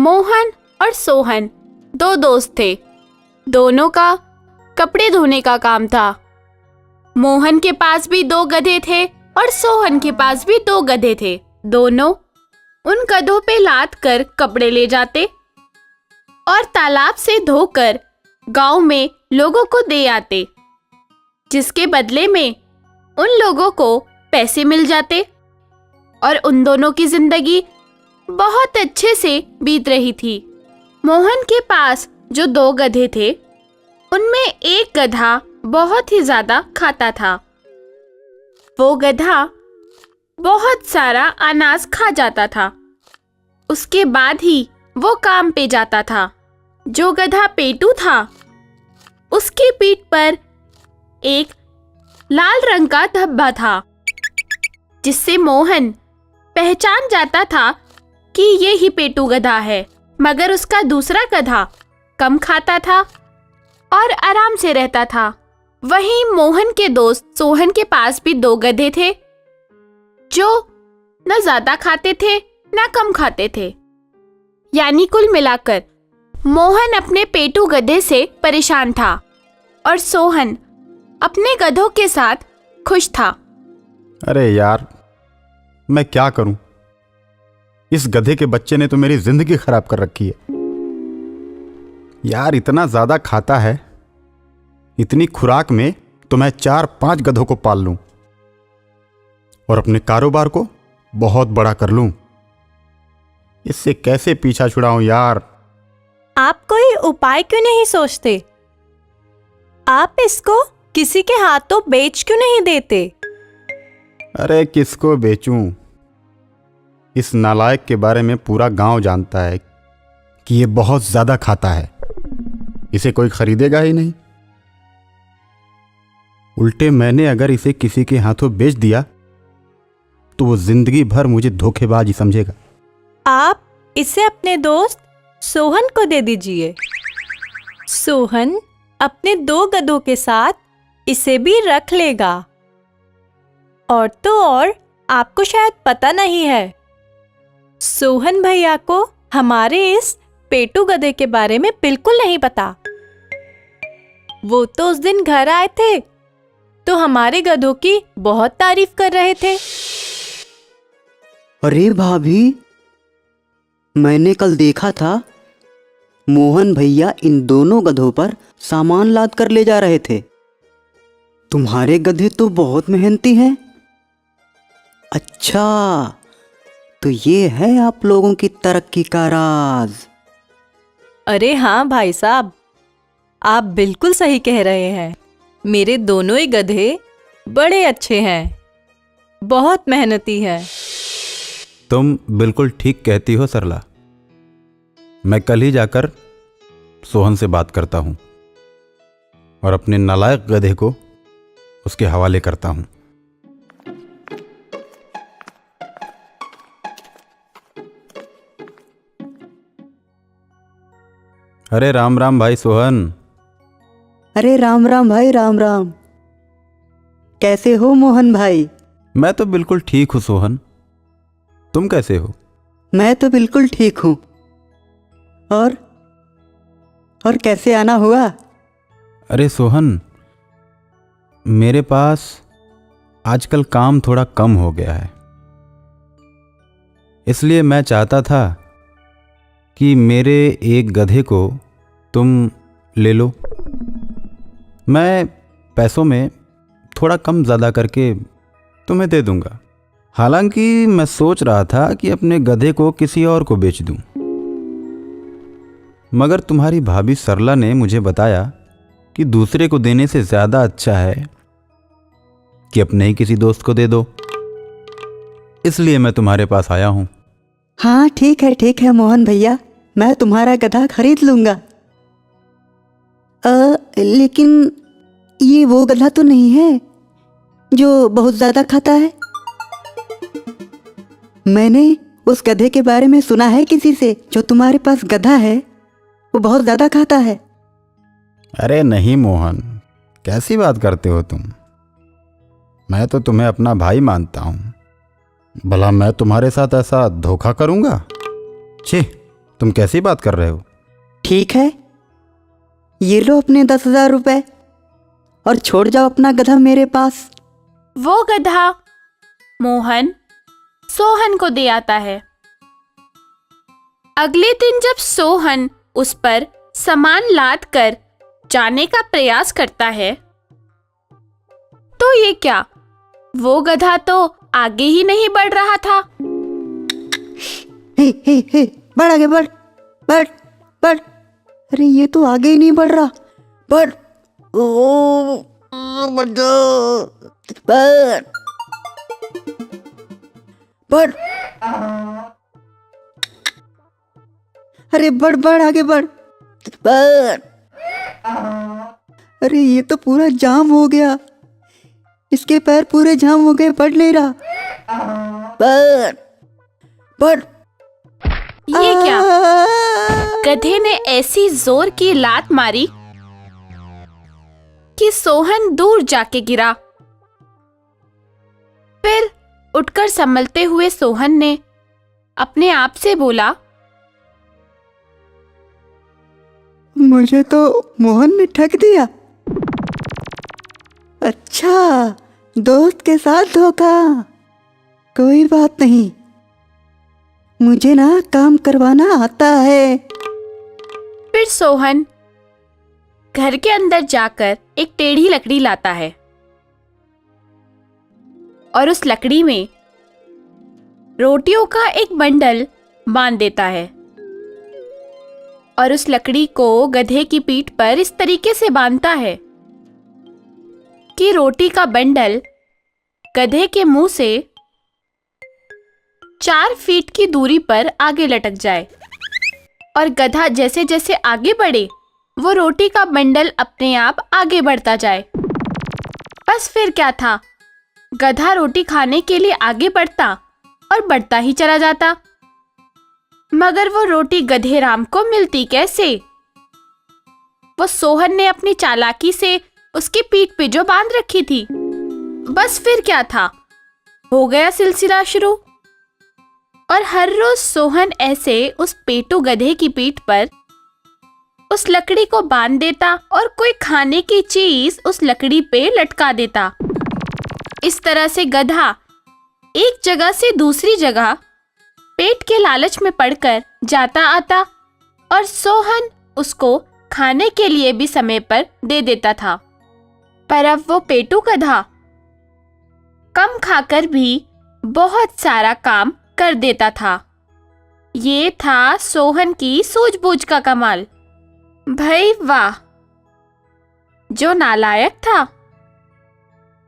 मोहन और सोहन दो दोस्त थे। दोनों का कपड़े धोने का काम था। मोहन के पास भी दो गधे थे और सोहन के पास भी दो गधे थे। दोनों उन गधों पे लाद कर कपड़े ले जाते और तालाब से धोकर गांव में लोगों को दे आते, जिसके बदले में उन लोगों को पैसे मिल जाते और उन दोनों की जिंदगी बहुत अच्छे से बीत रही थी। मोहन के पास जो दो गधे थे, उनमें एक गधा बहुत ही ज्यादा खाता था। वो गधा बहुत सारा अनाज खा जाता था। उसके बाद ही वो काम पे जाता था। जो गधा पेटू था, उसकी पीठ पर एक लाल रंग का धब्बा था, जिससे मोहन पहचान जाता था कि ये ही पेटू गधा है। मगर उसका दूसरा गधा कम खाता था और आराम से रहता था। वहीं मोहन के दोस्त सोहन के पास भी दो गधे थे, जो न ज्यादा खाते थे न कम खाते थे। यानी कुल मिलाकर मोहन अपने पेटू गधे से परेशान था और सोहन अपने गधों के साथ खुश था। अरे यार, मैं क्या करूं? इस गधे के बच्चे ने तो मेरी जिंदगी खराब कर रखी है। यार, इतना ज्यादा खाता है, इतनी खुराक में तो मैं 4-5 गधों को पाल लूं और अपने कारोबार को बहुत बड़ा कर लूं। इससे कैसे पीछा छुड़ाऊं यार? आप कोई उपाय क्यों नहीं सोचते? आप इसको किसी के हाथों बेच क्यों नहीं देते? अरे किसको बेचूं? इस नालायक के बारे में पूरा गांव जानता है कि ये बहुत ज्यादा खाता है। इसे कोई खरीदेगा ही नहीं। उल्टे मैंने अगर इसे किसी के हाथों बेच दिया तो वो जिंदगी भर मुझे धोखेबाज ही समझेगा। आप इसे अपने दोस्त सोहन को दे दीजिए। सोहन अपने दो गधों के साथ इसे भी रख लेगा। और तो और, आपको शायद पता नहीं है, सोहन भैया को हमारे इस पेटू गधे के बारे में बिल्कुल नहीं पता। वो तो उस दिन घर आए थे तो हमारे गधों की बहुत तारीफ कर रहे थे। अरे भाभी, मैंने कल देखा था मोहन भैया इन दोनों गधों पर सामान लाद कर ले जा रहे थे। तुम्हारे गधे तो बहुत मेहनती हैं। अच्छा, तो ये है आप लोगों की तरक्की का राज। अरे हाँ भाई साहब, आप बिल्कुल सही कह रहे हैं। मेरे दोनों ही गधे बड़े अच्छे हैं, बहुत मेहनती हैं। तुम बिल्कुल ठीक कहती हो सरला। मैं कल ही जाकर सोहन से बात करता हूं और अपने नालायक गधे को उसके हवाले करता हूं। अरे राम राम भाई सोहन। अरे राम राम भाई, राम राम। कैसे हो मोहन भाई? मैं तो बिल्कुल ठीक हूं सोहन, तुम कैसे हो? मैं तो बिल्कुल ठीक हूँ। और कैसे आना हुआ? अरे सोहन, मेरे पास आजकल काम थोड़ा कम हो गया है, इसलिए मैं चाहता था कि मेरे एक गधे को तुम ले लो। मैं पैसों में थोड़ा कम ज़्यादा करके तुम्हें दे दूंगा। हालांकि मैं सोच रहा था कि अपने गधे को किसी और को बेच दूं, मगर तुम्हारी भाभी सरला ने मुझे बताया कि दूसरे को देने से ज़्यादा अच्छा है कि अपने ही किसी दोस्त को दे दो। इसलिए मैं तुम्हारे पास आया हूं। हाँ ठीक है मोहन भैया, मैं तुम्हारा गधा खरीद लूंगा। लेकिन ये वो गधा तो नहीं है जो बहुत ज्यादा खाता है? मैंने उस गधे के बारे में सुना है किसी से, जो तुम्हारे पास गधा है वो बहुत ज्यादा खाता है। अरे नहीं मोहन, कैसी बात करते हो तुम? मैं तो तुम्हें अपना भाई मानता हूं। भला मैं तुम्हारे साथ ऐसा धोखा करूंगा? छी, तुम कैसी बात कर रहे हो? ठीक है, ये लो अपने 10,000 रुपए और छोड़ जाओ अपना गधा मेरे पास। वो गधा मोहन सोहन को दे आता है। अगले दिन जब सोहन उस पर सामान लाद कर जाने का प्रयास करता है तो ये क्या, वो गधा तो आगे ही नहीं बढ़ रहा था। हे, बढ़ आगे, बढ़ बढ़ बढ़। अरे ये तो आगे ही नहीं बढ़ रहा। बढ़, ओ बढ़ जाओ, बढ़ बढ़। अरे बढ़ बढ़, आगे बढ़, बढ़। अरे ये तो पूरा जाम हो गया, इसके पैर पूरे जाम हो गए, बढ़ नहीं रहा। बढ़ बढ़। ये क्या, गधे ने ऐसी जोर की लात मारी कि सोहन दूर जाके गिरा। फिर उठकर संभलते हुए सोहन ने अपने आप से बोला, मुझे तो मोहन ने ठग दिया। अच्छा, दोस्त के साथ धोखा। कोई बात नहीं, मुझे ना काम करवाना आता है। फिर सोहन घर के अंदर जाकर एक टेढ़ी लकड़ी लाता है और उस लकड़ी में रोटियों का एक बंडल बांध देता है और उस लकड़ी को गधे की पीठ पर इस तरीके से बांधता है कि रोटी का बंडल गधे के मुंह से 4 फीट की दूरी पर आगे लटक जाए और गधा जैसे जैसे आगे बढ़े वो रोटी का बंडल अपने आप आगे बढ़ता जाए। बस फिर क्या था, गधा रोटी खाने के लिए आगे बढ़ता और बढ़ता ही चला जाता। मगर वो रोटी गधे राम को मिलती कैसे? वो सोहन ने अपनी चालाकी से उसकी पीठ पे जो बांध रखी थी। बस फिर क्या था, हो गया सिलसिला शुरू और हर रोज सोहन ऐसे उस पेटू गधे की पीठ पर उस लकड़ी को बांध देता और कोई खाने की चीज उस लकड़ी पे लटका देता। इस तरह से गधा एक जगह से दूसरी जगह पेट के लालच में पड़कर जाता आता और सोहन उसको खाने के लिए भी समय पर दे देता था। पर अब वो पेटू गधा कम खाकर भी बहुत सारा काम कर देता था। ये था सोहन की सूझबूझ का कमाल। भाई वाह, जो नालायक था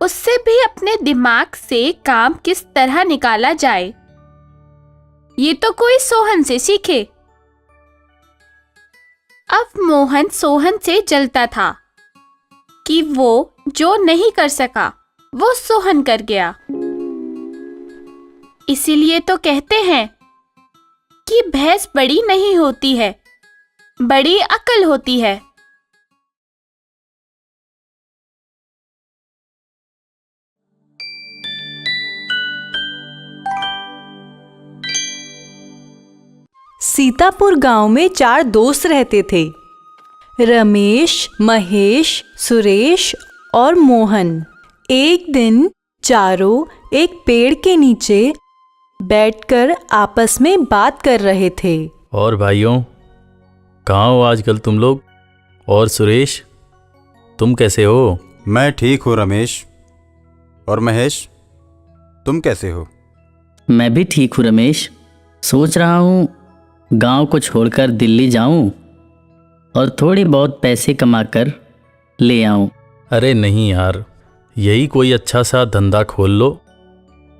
उससे भी अपने दिमाग से काम किस तरह निकाला जाए ये तो कोई सोहन से सीखे। अब मोहन सोहन से जलता था कि वो जो नहीं कर सका वो सोहन कर गया। इसीलिए तो कहते हैं कि भैंस बड़ी नहीं होती है, बड़ी अकल होती है। सीतापुर गांव में 4 दोस्त रहते थे, रमेश, महेश, सुरेश और मोहन। एक दिन चारों एक पेड़ के नीचे बैठकर आपस में बात कर रहे थे। और भाइयों, कहाँ हो आजकल तुम लोग? और सुरेश, तुम कैसे हो? मैं ठीक हूँ रमेश। और महेश, तुम कैसे हो? मैं भी ठीक हूँ रमेश। सोच रहा हूँ गांव को छोड़कर दिल्ली जाऊँ और थोड़ी बहुत पैसे कमाकर ले आऊँ। अरे नहीं यार, यही कोई अच्छा सा धंधा खोल लो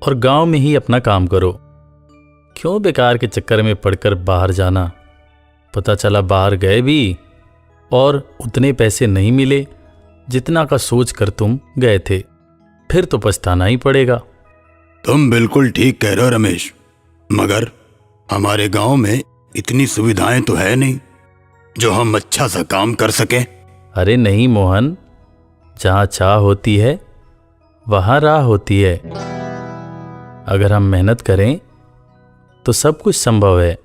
और गांव में ही अपना काम करो। क्यों बेकार के चक्कर में पड़कर बाहर जाना? पता चला बाहर गए भी और उतने पैसे नहीं मिले जितना का सोच कर तुम गए थे, फिर तो पछताना ही पड़ेगा। तुम बिल्कुल ठीक कह रहे हो रमेश, मगर हमारे गांव में इतनी सुविधाएं तो है नहीं जो हम अच्छा सा काम कर सकें। अरे नहीं मोहन, जहाँ चाह होती है वहाँ राह होती है। अगर हम मेहनत करें तो सब कुछ संभव है।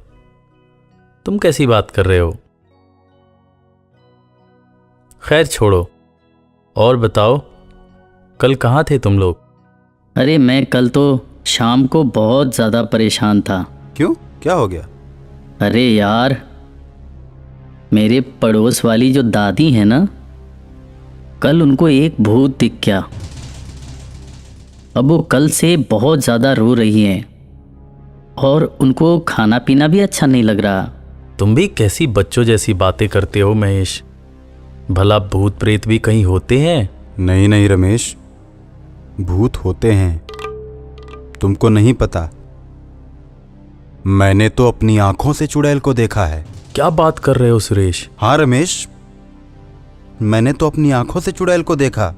तुम कैसी बात कर रहे हो? खैर छोड़ो, और बताओ कल कहाँ थे तुम लोग? अरे मैं कल तो शाम को बहुत ज़्यादा परेशान था। क्यों, क्या हो गया? अरे यार, मेरे पड़ोस वाली जो दादी है ना, कल उनको एक भूत दिख गया। अब वो कल से बहुत ज़्यादा रो रही हैं और उनको खाना पीना भी अच्छा नहीं लग रहा। तुम भी कैसी बच्चों जैसी बातें करते हो महेश। भला भूत प्रेत भी कहीं होते हैं? नहीं नहीं रमेश, भूत होते हैं, तुमको नहीं पता। मैंने तो अपनी आंखों से चुड़ैल को देखा है। क्या बात कर रहे हो सुरेश? हाँ रमेश, मैंने तो अपनी आंखों से चुड़ैल को देखा।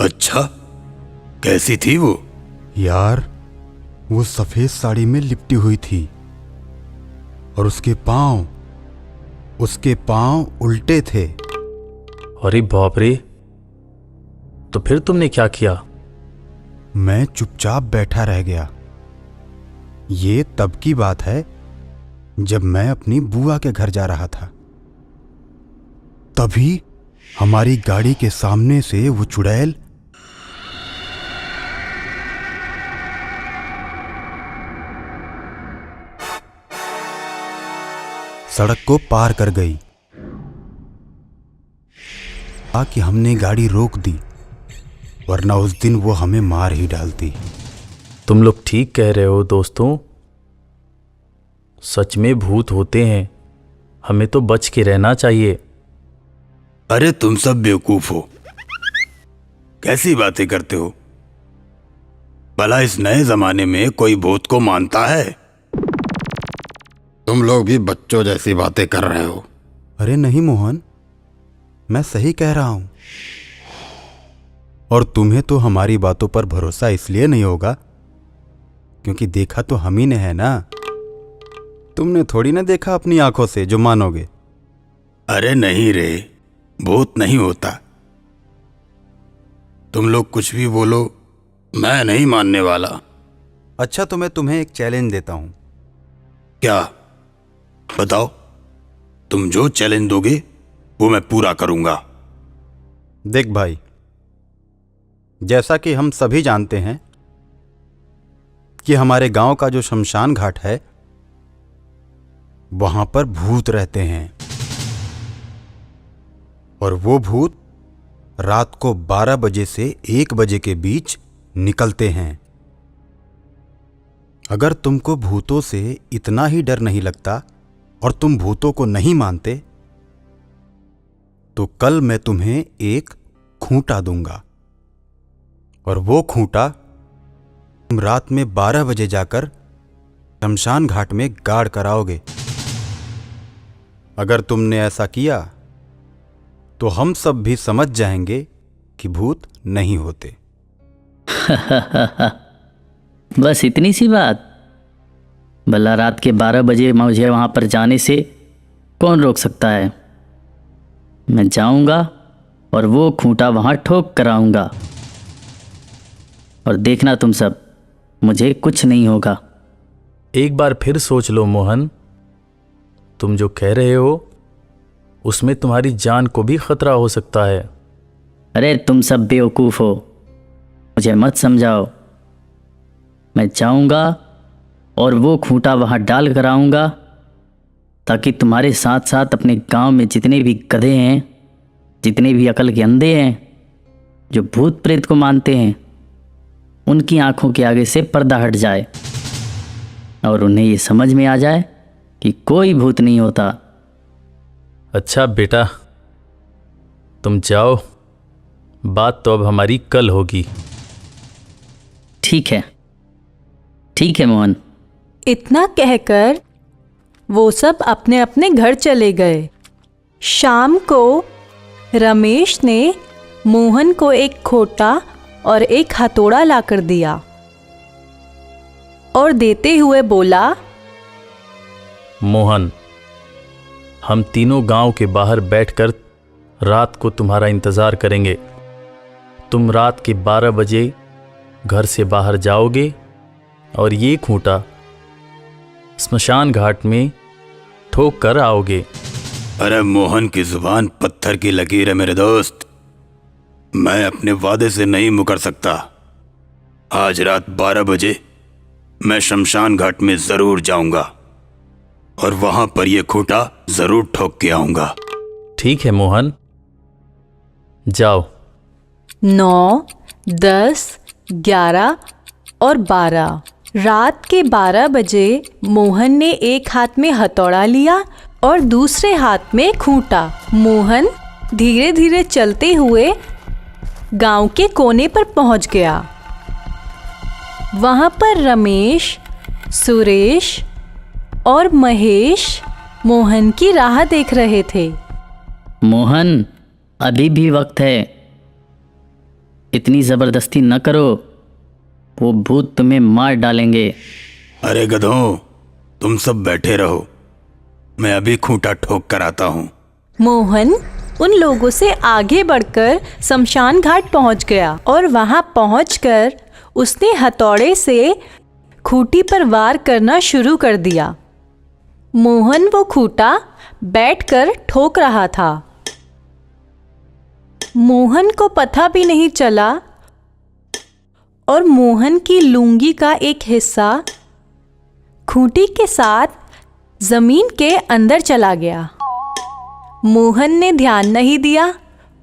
अच्छा, कैसी थी वो? यार, वो सफेद साड़ी में लिपटी हुई थी और उसके पांव उल्टे थे। अरे बाप रे, तो फिर तुमने क्या किया? मैं चुपचाप बैठा रह गया। ये तब की बात है जब मैं अपनी बुआ के घर जा रहा था। तभी हमारी गाड़ी के सामने से वो चुड़ैल सड़क को पार कर गई। कि हमने गाड़ी रोक दी, वरना उस दिन वो हमें मार ही डालती। तुम लोग ठीक कह रहे हो दोस्तों, सच में भूत होते हैं, हमें तो बच के रहना चाहिए। अरे तुम सब बेवकूफ हो, कैसी बातें करते हो? भला इस नए जमाने में कोई भूत को मानता है? तुम लोग भी बच्चों जैसी बातें कर रहे हो। अरे नहीं मोहन, मैं सही कह रहा हूं। और तुम्हें तो हमारी बातों पर भरोसा इसलिए नहीं होगा क्योंकि देखा तो हम ही ने है ना। तुमने थोड़ी ना देखा अपनी आंखों से जो मानोगे। अरे नहीं रे, भूत नहीं होता। तुम लोग कुछ भी बोलो, मैं नहीं मानने वाला। अच्छा, तो मैं तुम्हें एक चैलेंज देता हूं। क्या? बताओ। तुम जो चैलेंज दोगे वो मैं पूरा करूंगा। देख भाई, जैसा कि हम सभी जानते हैं कि हमारे गांव का जो शमशान घाट है वहां पर भूत रहते हैं, और वो भूत रात को 12 बजे से 1 बजे के बीच निकलते हैं। अगर तुमको भूतों से इतना ही डर नहीं लगता और तुम भूतों को नहीं मानते, तो कल मैं तुम्हें एक खूंटा दूंगा, और वो खूंटा तुम रात में 12 बजे जाकर शमशान घाट में गाड़ कराओगे। अगर तुमने ऐसा किया तो हम सब भी समझ जाएंगे कि भूत नहीं होते। बस इतनी सी बात? भला रात के 12 बजे मुझे वहाँ पर जाने से कौन रोक सकता है? मैं जाऊँगा और वो खूंटा वहाँ ठोक कर आऊँगा, और देखना तुम सब, मुझे कुछ नहीं होगा। एक बार फिर सोच लो मोहन, तुम जो कह रहे हो उसमें तुम्हारी जान को भी खतरा हो सकता है। अरे तुम सब बेवकूफ़ हो, मुझे मत समझाओ। मैं जाऊँगा और वो खूंटा वहाँ डाल कर आऊँगा, ताकि तुम्हारे साथ साथ अपने गांव में जितने भी गधे हैं, जितने भी अकल के अंधे हैं, जो भूत प्रेत को मानते हैं, उनकी आंखों के आगे से पर्दा हट जाए और उन्हें ये समझ में आ जाए कि कोई भूत नहीं होता। अच्छा बेटा, तुम जाओ, बात तो अब हमारी कल होगी। ठीक है मोहन। इतना कहकर वो सब अपने अपने घर चले गए। शाम को रमेश ने मोहन को एक खोटा और एक हथौड़ा लाकर दिया और देते हुए बोला, मोहन, हम तीनों गांव के बाहर बैठकर रात को तुम्हारा इंतज़ार करेंगे। तुम रात के 12 बजे घर से बाहर जाओगे और ये खूंटा स्मशान घाट में ठोक कर आओगे। अरे मोहन की जुबान पत्थर की लकीर है मेरे दोस्त। मैं अपने वादे से नहीं मुकर सकता। आज रात 12 बजे मैं शमशान घाट में जरूर जाऊंगा और वहां पर यह खूंटा जरूर ठोक के आऊंगा। ठीक है मोहन, जाओ। 9, 10, 11 और 12। रात के 12 बजे मोहन ने एक हाथ में हथौड़ा लिया और दूसरे हाथ में खूंटा। मोहन धीरे धीरे चलते हुए गांव के कोने पर पहुंच गया। वहां पर रमेश, सुरेश और महेश मोहन की राह देख रहे थे। मोहन, अभी भी वक्त है, इतनी ज़बरदस्ती न करो, वो भूत तुम्हें मार डालेंगे। अरे गधों, तुम सब बैठे रहो, मैं अभी खूंटा ठोक कर आता हूँ। मोहन उन लोगों से आगे बढ़कर शमशान घाट पहुंच गया और वहां पहुंचकर उसने हथौड़े से खूंटी पर वार करना शुरू कर दिया। मोहन वो खूंटा बैठकर ठोक रहा था। मोहन को पता भी नहीं चला और मोहन की लुंगी का एक हिस्सा खूंटी के साथ जमीन के अंदर चला गया। मोहन ने ध्यान नहीं दिया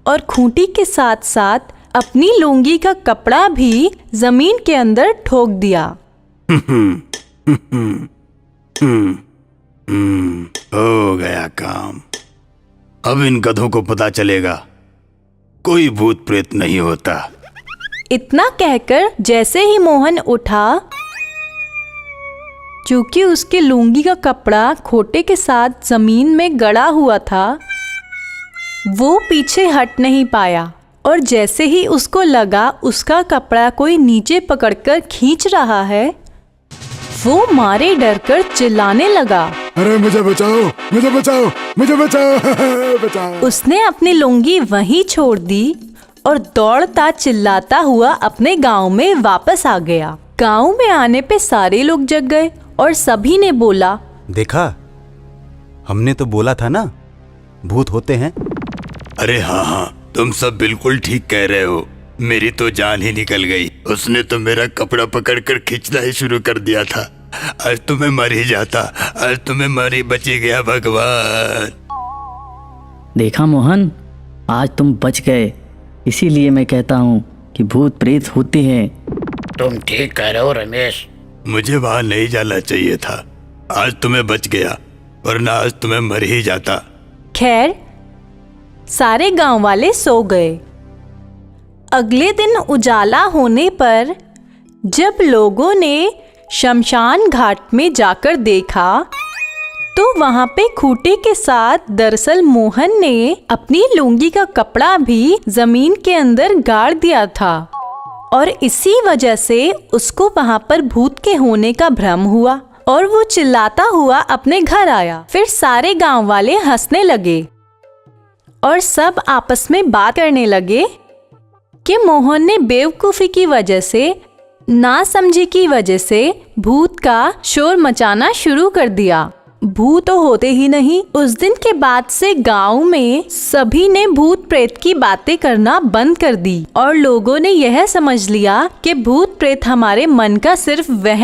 और खूंटी के साथ साथ अपनी लुंगी का कपड़ा भी जमीन के अंदर ठोक दिया। हो गया काम। अब इन गधों को पता चलेगा कोई भूत प्रेत नहीं होता। इतना कहकर जैसे ही मोहन उठा, चूंकि उसके लुंगी का कपड़ा खोटे के साथ जमीन में गड़ा हुआ था, वो पीछे हट नहीं पाया और जैसे ही उसको लगा उसका कपड़ा कोई नीचे पकड़कर खींच रहा है, वो मारे डरकर चिल्लाने लगा, अरे मुझे बचाओ, मुझे बचाओ, मुझे बचाओ, बचाओ। उसने अपनी लुंगी वहीं छोड़ दी और दौड़ता चिल्लाता हुआ अपने गांव में वापस आ गया। गांव में आने पे सारे लोग जग गए और सभी ने बोला, देखा, हमने तो बोला था ना, भूत होते हैं। अरे हाँ हाँ, तुम सब बिल्कुल ठीक कह रहे हो। मेरी तो जान ही निकल गई। उसने तो मेरा कपड़ा पकड़कर खींचना ही शुरू कर दिया था। आज तो मैं मर ही जाता, आज तो मैं मर ही बची गया। भगवान, देखा मोहन, आज तुम बच गए। इसीलिए मैं कहता हूँ कि भूत प्रेत होते हैं। तुम ठीक कह रहे हो रमेश। मुझे वहां नहीं जाना चाहिए था। आज तो मैं बच गया, वरना आज तो मैं मर ही जाता। खैर, सारे गांव वाले सो गए। अगले दिन उजाला होने पर जब लोगों ने शमशान घाट में जाकर देखा, तो वहां पे खूंटे के साथ दरअसल मोहन ने अपनी लुंगी का कपड़ा भी जमीन के अंदर गाड़ दिया था और इसी वजह से उसको वहां पर भूत के होने का भ्रम हुआ और वो चिल्लाता हुआ अपने घर आया। फिर सारे गांव वाले हंसने लगे और सब आपस में बात करने लगे कि मोहन ने बेवकूफ़ी की वजह से, नासमझी की वजह से भूत का शोर मचाना शुरू कर दिया। भूत तो होते ही नहीं। उस दिन के बाद से गांव में सभी ने भूत प्रेत की बातें करना बंद कर दी और लोगों ने यह समझ लिया कि भूत प्रेत हमारे मन का सिर्फ वहम